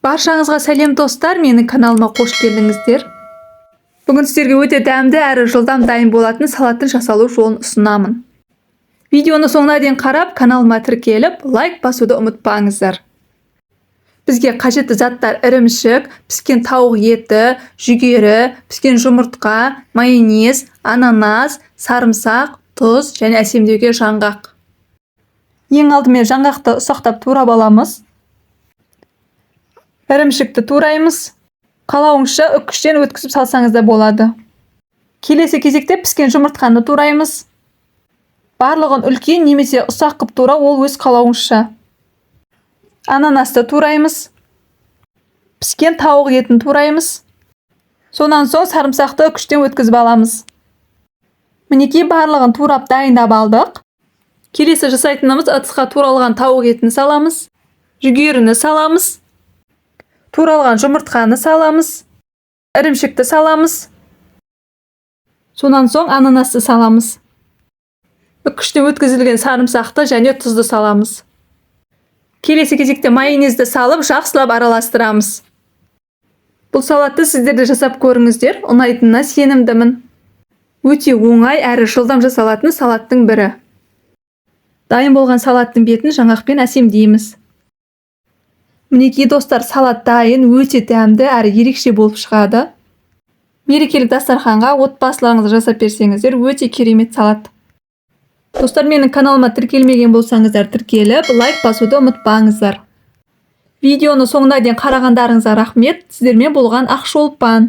Баршаңызға сәлем достар, менің каналыма қош келдіңіздер. Бүгін сіздерге өте дәмді әрі жылдам дайын болатын салаттың жасалу жолын ұсынамын. Видеоны соңына дейін қарап, каналыма тіркеліп, лайк басуды ұмытпаңыздар. Бізге қажетті заттар: ірімшік, піскен тауық еті, жүгері, піскен жұмыртқа, майонез, ананас, сарымсақ, тұз және әсемдеуге жаңғақ. Ең алдымен жаңғақты ұсақтап турап аламыз. Ірімшікті тураймыз. Қалауыңызша үккіштен өткізіп салсаңыз да болады. Келесі кезекте піскен жұмыртқаны тураймыз. Барлығын үлкен немесе ұсақ қып турау, ол өз қалауыңызша. Ананасты тураймыз. Піскен тауық етін тураймыз. Сонан соң сарымсақты үккіштен өткізіп аламыз. Мінекей барлығын турап дайындап алдық. Келесі жасайтынымыз: ыдысқа туралған тауық етін саламыз. Жүгеріні саламыз. Туралған жұмыртқаны саламыз. Ірімшікті саламыз. Сонан соң ананасты саламыз. Үккіштен өткізілген сарымсақты және тұзды саламыз. Келесі кезекте майонезді салып, жақсылап араластырамыз. Бұл салатты сіздер де жасап көріңіздер, ұнайтынына сенімдімін. Өте оңай әрі жылдам жасалатын салаттың бірі. Дайын болған салаттың бетін жаңғақпен әсемдейміз. Мінекей достар, салат дайын, өте дәмді әрі ерекше болып шығады. Мерекелік дастарханға отбасыларыңызға жасап берсеңіздер, өте керемет салат. Достар, менің каналыма тіркелмеген болсаңыздар, тіркеліп, лайк басуды ұмытпаңыздар. Видеоны соңына дейін қарағандарыңызға рахмет. Сіздермен болған Ақшолпан.